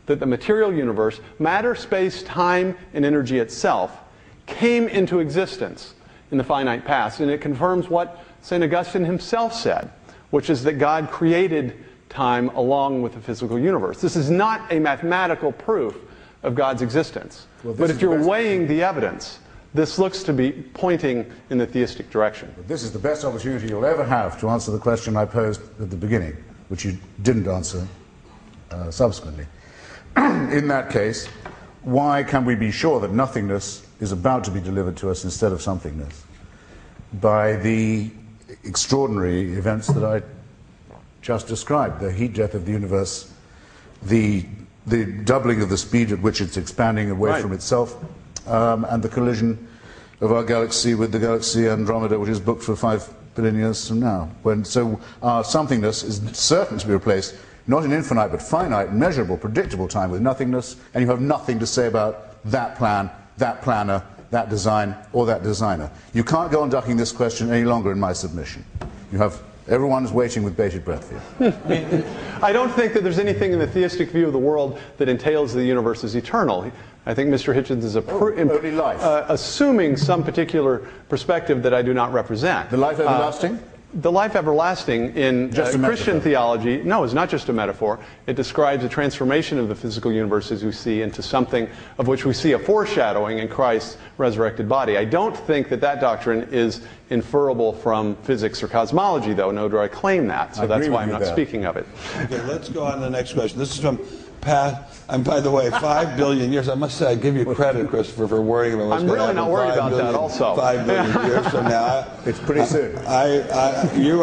that the material universe, matter, space, time, and energy itself, came into existence in the finite past. And it confirms what St. Augustine himself said, which is that God created time along with the physical universe. This is not a mathematical proof of God's existence. Well, but if you're weighing the evidence, this looks to be pointing in the theistic direction. But this is the best opportunity you'll ever have to answer the question I posed at the beginning, which you didn't answer subsequently. In that case, why can we be sure that nothingness is about to be delivered to us instead of somethingness? By the extraordinary events that I just described, the heat death of the universe, the doubling of the speed at which it's expanding away from itself, and the collision of our galaxy with the galaxy Andromeda, which is booked for 5 billion years from now. So our somethingness is certain to be replaced, not in infinite but finite, measurable, predictable time with nothingness, and you have nothing to say about that plan, that planner, that design, or that designer. You can't go on ducking this question any longer in my submission. Everyone's waiting with bated breath for you. I don't think that there's anything in the theistic view of the world that entails the universe is eternal. I think Mr. Hitchens is assuming some particular perspective that I do not represent. The life everlasting? The life everlasting in Christian theology, no, is not just a metaphor. It describes the transformation of the physical universe as we see into something of which we see a foreshadowing in Christ's resurrected body. I don't think that that doctrine is inferable from physics or cosmology, though, nor do I claim that. So that's why I'm not speaking of it. Okay, let's go on to the next question. This is from Pat. And by the way, 5 billion years. I must say, I give you credit, Christopher, for worrying about what's going to happen. I'm really not worried about that. Also, 5 billion years from now, it's pretty soon. You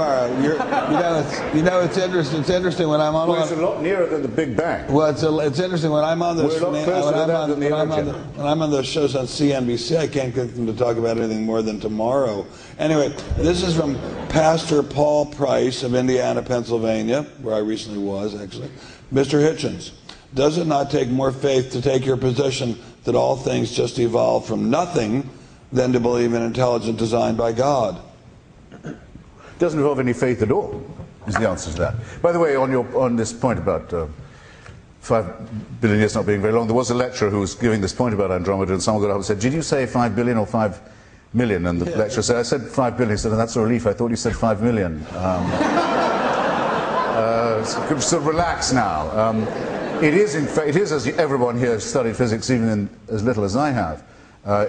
know, it's interesting. It's interesting when I'm on. Well, it's a lot nearer than the Big Bang. Well, it's interesting when I'm on this. We're a lot closer to that than the origin. When I'm on those shows on CNBC, I can't get them to talk about anything more than tomorrow. Anyway, this is from Pastor Paul Price of Indiana, Pennsylvania, where I recently was, actually. Mr. Hitchens, does it not take more faith to take your position that all things just evolved from nothing than to believe in intelligent design by God? It doesn't involve any faith at all, is the answer to that. By the way, on this point about 5 billion years not being very long, there was a lecturer who was giving this point about Andromeda, and someone got up and said, did you say 5 billion or 5 million? And the lecturer said, I said 5 billion. He said, that's a relief. I thought you said 5 million. So relax now. It is, in fact, as everyone here has studied physics, even in as little as I have,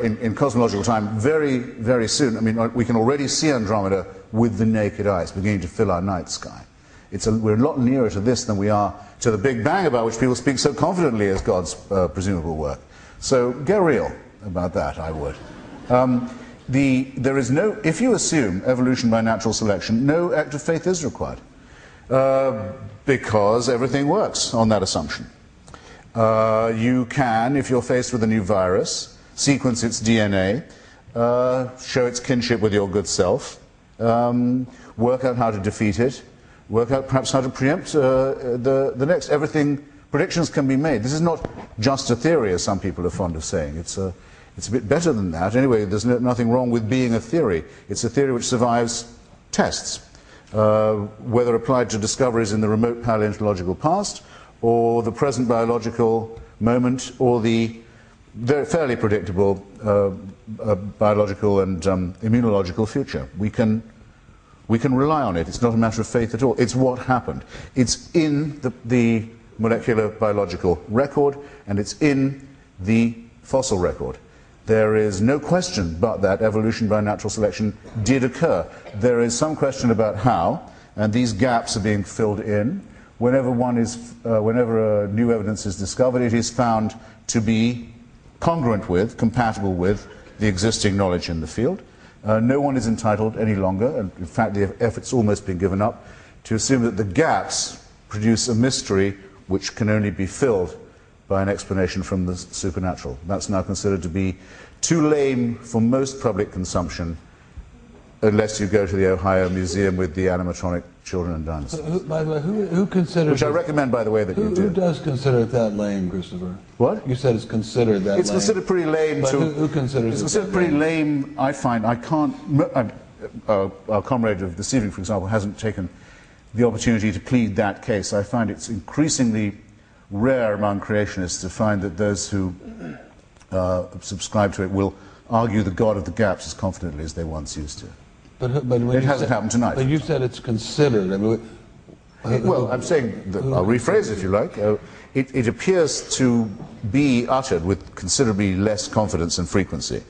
in cosmological time, very, very soon. I mean, we can already see Andromeda with the naked eye. It's beginning to fill our night sky. We're a lot nearer to this than we are to the Big Bang, about which people speak so confidently as God's presumable work. So get real about that, I would. There is no, if you assume evolution by natural selection, no act of faith is required. Because everything works on that assumption. You can, if you're faced with a new virus, sequence its DNA, show its kinship with your good self, work out how to defeat it, work out perhaps how to preempt the next. Predictions can be made. This is not just a theory, as some people are fond of saying. It's a bit better than that. Anyway, there's nothing wrong with being a theory. It's a theory which survives tests. Whether applied to discoveries in the remote paleontological past, or the present biological moment, or the fairly predictable biological and immunological future. We can rely on it. It's not a matter of faith at all. It's what happened. It's in the molecular biological record, and it's in the fossil record. There is no question but that evolution by natural selection did occur. There is some question about how, and these gaps are being filled in. Whenever new evidence is discovered, it is found to be congruent with, compatible with, the existing knowledge in the field. No one is entitled any longer, and in fact the effort's almost been given up, to assume that the gaps produce a mystery which can only be filled by an explanation from the supernatural. That's now considered to be too lame for most public consumption, unless you go to the Ohio Museum with the animatronic children and dinosaurs. By the way, who considers... Which I recommend, by the way, that you do. Who does consider it that lame, Christopher? What? You said it's considered that lame. It's considered pretty lame but to... Who considers it's it considered pretty lame, I find. I can't... our comrade of this evening, for example, hasn't taken the opportunity to plead that case. I find it's increasingly rare among creationists to find that those who subscribe to it will argue the God of the gaps as confidently as they once used to. But when it hasn't happened tonight. But you said it's considered. I mean, well, I'm saying, that, I'll rephrase if you like, it appears to be uttered with considerably less confidence and frequency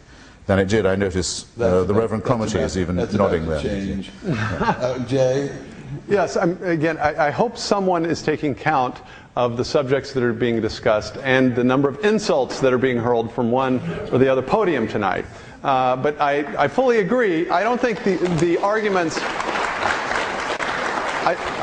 than it did. I notice the Reverend Cromarty is even nodding there. Change. Jay? Yes, again, I hope someone is taking count of the subjects that are being discussed and the number of insults that are being hurled from one or the other podium tonight. But I fully agree. I don't think the arguments...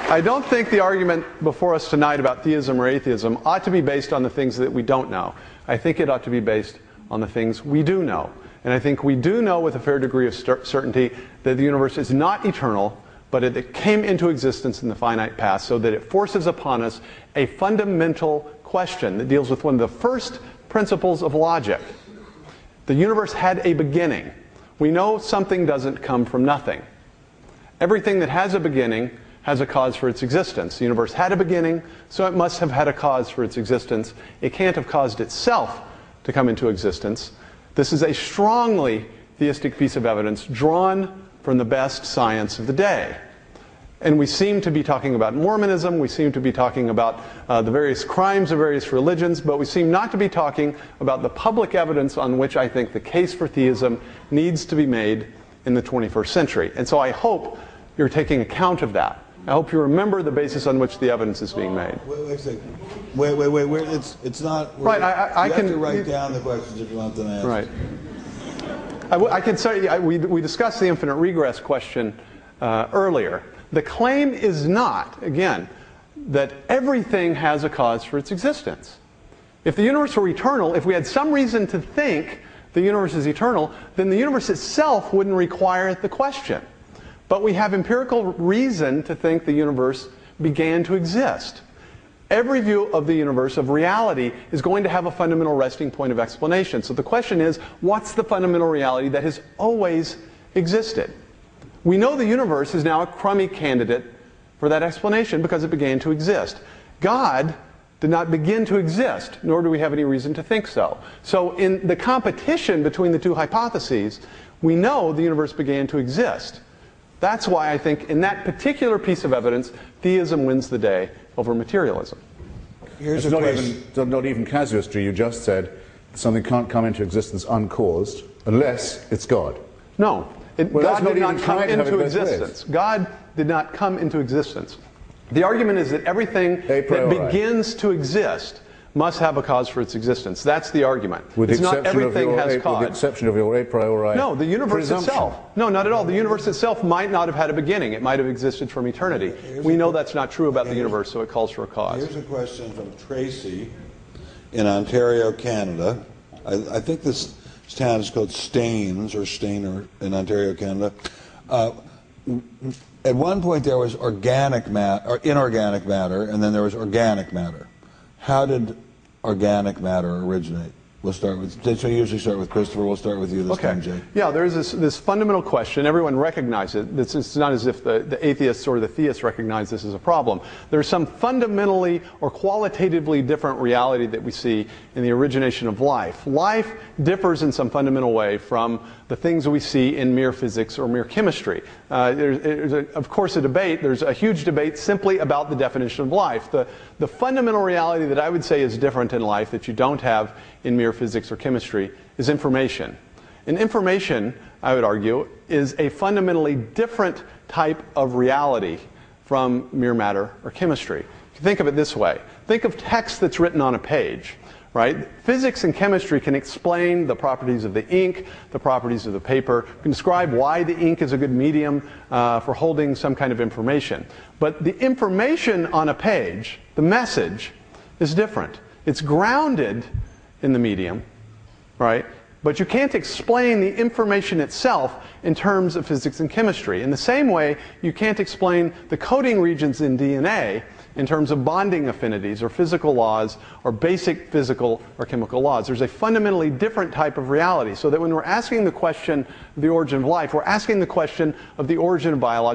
I don't think the argument before us tonight about theism or atheism ought to be based on the things that we don't know. I think it ought to be based on the things we do know. And I think we do know with a fair degree of certainty that the universe is not eternal, but it came into existence in the finite past, so that it forces upon us a fundamental question that deals with one of the first principles of logic. The universe had a beginning. We know something doesn't come from nothing. Everything that has a beginning has a cause for its existence. The universe had a beginning, so it must have had a cause for its existence. It can't have caused itself to come into existence. This is a strongly theistic piece of evidence drawn from the best science of the day. And we seem to be talking about Mormonism, we seem to be talking about the various crimes of various religions, but we seem not to be talking about the public evidence on which I think the case for theism needs to be made in the 21st century. And so I hope you're taking account of that. I hope you remember the basis on which the evidence is being made. Wait a second. Wait. It's not... Right, I can... You have to write down the questions if you want them answered. Right. I can say, we discussed the infinite regress question earlier. The claim is not, again, that everything has a cause for its existence. If the universe were eternal, if we had some reason to think the universe is eternal, then the universe itself wouldn't require the question. But we have empirical reason to think the universe began to exist. Every view of the universe, of reality, is going to have a fundamental resting point of explanation. So the question is, what's the fundamental reality that has always existed? We know the universe is now a crummy candidate for that explanation because it began to exist. God did not begin to exist, nor do we have any reason to think so. So in the competition between the two hypotheses, we know the universe began to exist. That's why I think in that particular piece of evidence, theism wins the day over materialism. Here's a question. Not even casuistry. You just said something can't come into existence uncaused unless it's God. No. God did not come into existence. God did not come into existence. The argument is that everything that begins to exist must have a cause for its existence. That's the argument. It's not everything has cause. With the exception of your a priori No, the universe itself. No, not at all. The universe itself might not have had a beginning. It might have existed from eternity. We know that's not true about the universe, so it calls for a cause. Here's a question from Tracy in Ontario, Canada. I think this town is called Staines or Stainer in Ontario, Canada. At one point there was organic matter or inorganic matter, and then there was organic matter. How did organic matter originate? We'll start with, so we usually start with Christopher. We'll start with you this time, Jay. Yeah, there's this fundamental question. Everyone recognizes it. It's not as if the atheists or the theists recognize this as a problem. There's some fundamentally or qualitatively different reality that we see in the origination of life. Life differs in some fundamental way from the things we see in mere physics or mere chemistry. There's of course, a debate. There's a huge debate simply about the definition of life. The fundamental reality that I would say is different in life that you don't have in mere physics or chemistry is information. And information, I would argue, is a fundamentally different type of reality from mere matter or chemistry. Think of it this way. Think of text that's written on a page. Right? Physics and chemistry can explain the properties of the ink, the properties of the paper, can describe why the ink is a good medium for holding some kind of information. But the information on a page, the message, is different. It's grounded in the medium, right? But you can't explain the information itself in terms of physics and chemistry. In the same way, you can't explain the coding regions in DNA in terms of bonding affinities or physical laws or basic physical or chemical laws. There's a fundamentally different type of reality. So that when we're asking the question of the origin of life, we're asking the question of the origin of biology.